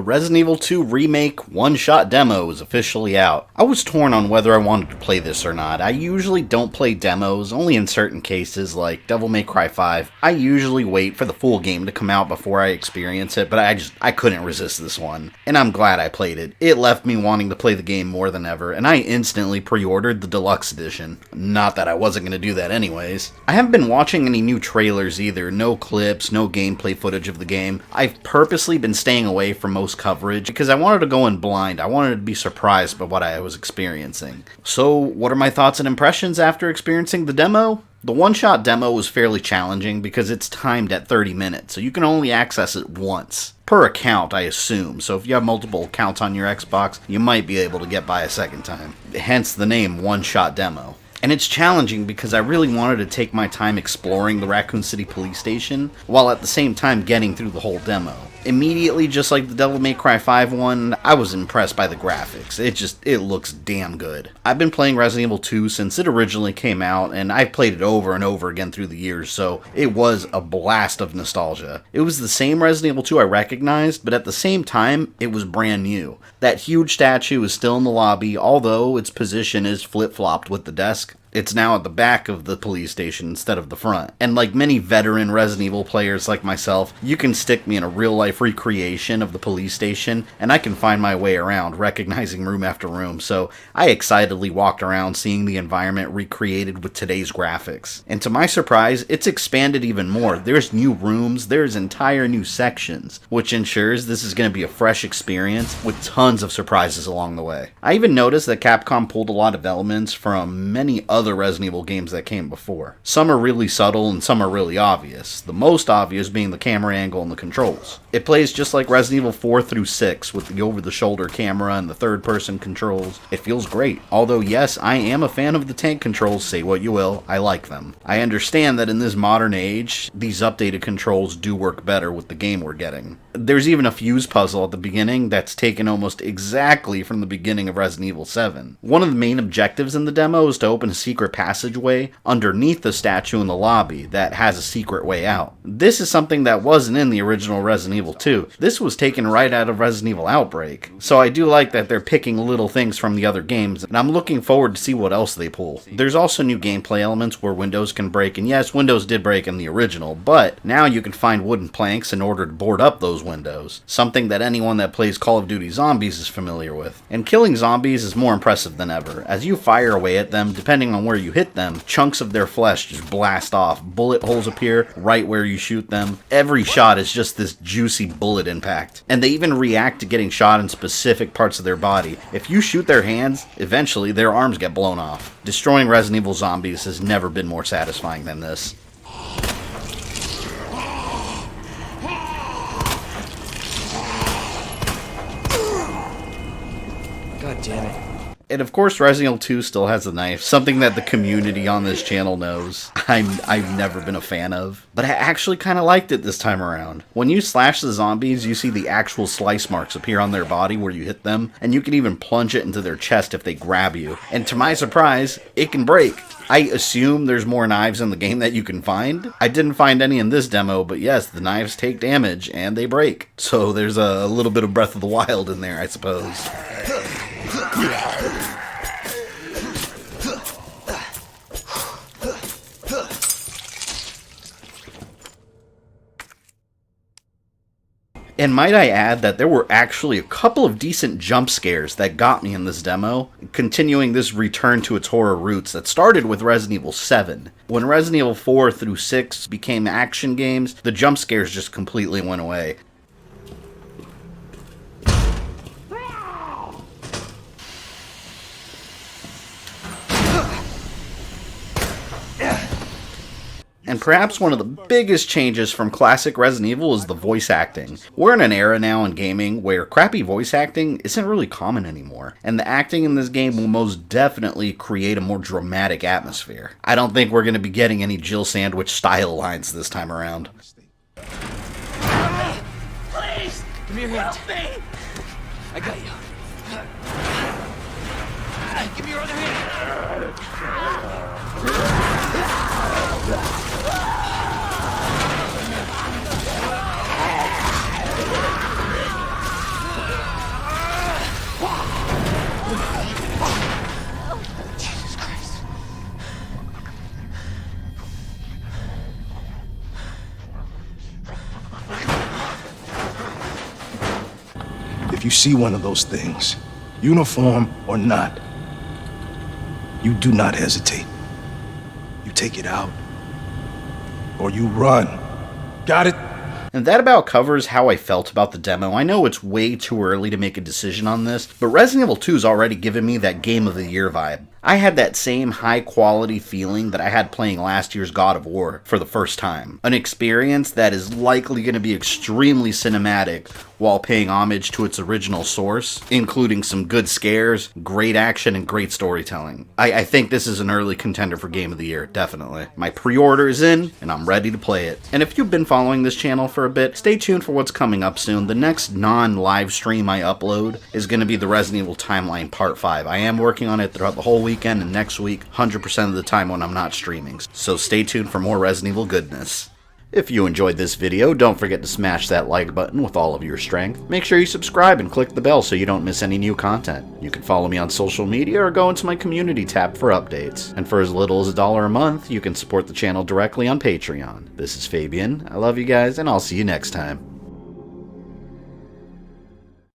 Resident Evil 2 Remake one-shot demo is officially out. I was torn on whether I wanted to play this or not. I usually don't play demos, only in certain cases like Devil May Cry 5. I usually wait for the full game to come out before I experience it, but I couldn't resist this one. And I'm glad I played it. It left me wanting to play the game more than ever, and I instantly pre-ordered the deluxe edition. Not that I wasn't going to do that anyways. I haven't been watching any new trailers either, no clips, no gameplay footage of the game. I've purposely been staying away from most coverage because I wanted to go in blind. I wanted to be surprised by what I was experiencing. So, what are my thoughts and impressions after experiencing the demo? The one-shot demo was fairly challenging because it's timed at 30 minutes, so you can only access it once. Per account, I assume, so if you have multiple accounts on your Xbox, you might be able to get by a second time. Hence the name one-shot demo. And it's challenging because I really wanted to take my time exploring the Raccoon City police station, while at the same time getting through the whole demo. Immediately, just like the Devil May Cry 5 one, I was impressed by the graphics. It looks damn good. I've been playing Resident Evil 2 since it originally came out, and I've played it over and over again through the years, so it was a blast of nostalgia. It was the same Resident Evil 2 I recognized, but at the same time, it was brand new. That huge statue is still in the lobby, although its position is flip-flopped with the desk. It's now at the back of the police station instead of the front. And like many veteran Resident Evil players like myself, you can stick me in a real-life recreation of the police station, and I can find my way around, recognizing room after room, so I excitedly walked around seeing the environment recreated with today's graphics. And to my surprise, it's expanded even more. There's new rooms, there's entire new sections, which ensures this is going to be a fresh experience with tons of surprises along the way. I even noticed that Capcom pulled a lot of elements from many other Resident Evil games that came before. Some are really subtle and some are really obvious, the most obvious being the camera angle and the controls. It plays just like Resident Evil 4 through 6 with the over-the-shoulder camera and the third-person controls. It feels great. Although yes, I am a fan of the tank controls, say what you will, I like them. I understand that in this modern age, these updated controls do work better with the game we're getting. There's even a fuse puzzle at the beginning that's taken almost exactly from the beginning of Resident Evil 7. One of the main objectives in the demo is to open a secret passageway underneath the statue in the lobby that has a secret way out. This is something that wasn't in the original Resident Evil 2. This was taken right out of Resident Evil Outbreak. So I do like that they're picking little things from the other games, and I'm looking forward to see what else they pull. There's also new gameplay elements where windows can break, and yes, windows did break in the original, but now you can find wooden planks in order to board up those windows, something that anyone that plays Call of Duty Zombies is familiar with. And killing zombies is more impressive than ever. As you fire away at them, depending on where you hit them, chunks of their flesh just blast off. Bullet holes appear right where you shoot them. Every shot is just this juicy bullet impact. And they even react to getting shot in specific parts of their body. If you shoot their hands, eventually their arms get blown off. Destroying Resident Evil zombies has never been more satisfying than this. God damn it. And of course, Resident Evil 2 still has the knife, something that the community on this channel knows I've never been a fan of. But I actually kind of liked it this time around. When you slash the zombies, you see the actual slice marks appear on their body where you hit them, and you can even plunge it into their chest if they grab you. And to my surprise, it can break. I assume there's more knives in the game that you can find. I didn't find any in this demo, but yes, the knives take damage and they break. So there's a little bit of Breath of the Wild in there, I suppose. And might I add that there were actually a couple of decent jump scares that got me in this demo, continuing this return to its horror roots that started with Resident Evil 7. When Resident Evil 4 through 6 became action games, the jump scares just completely went away. And perhaps one of the biggest changes from classic Resident Evil is the voice acting. We're in an era now in gaming where crappy voice acting isn't really common anymore, and the acting in this game will most definitely create a more dramatic atmosphere. I don't think we're going to be getting any Jill Sandwich style lines this time around. Please! Give me your hand. Help me! I got you. Give me your other hand. you see one of those things, uniform or not, you do not hesitate. You take it out, or you run. Got it? And that about covers how I felt about the demo. I know it's way too early to make a decision on this, but Resident Evil 2's already given me that Game of the Year vibe. I had that same high-quality feeling that I had playing last year's God of War for the first time. An experience that is likely going to be extremely cinematic while paying homage to its original source, including some good scares, great action, and great storytelling. I think this is an early contender for Game of the Year, definitely. My pre-order is in, and I'm ready to play it. And if you've been following this channel for a bit, stay tuned for what's coming up soon. The next non-live stream I upload is going to be the Resident Evil Timeline Part 5. I am working on it throughout the whole weekend and next week, 100% of the time when I'm not streaming. So stay tuned for more Resident Evil goodness. If you enjoyed this video, don't forget to smash that like button with all of your strength. Make sure you subscribe and click the bell so you don't miss any new content. You can follow me on social media or go into my community tab for updates. And for as little as $1 a month, you can support the channel directly on Patreon. This is Fabian, I love you guys, and I'll see you next time.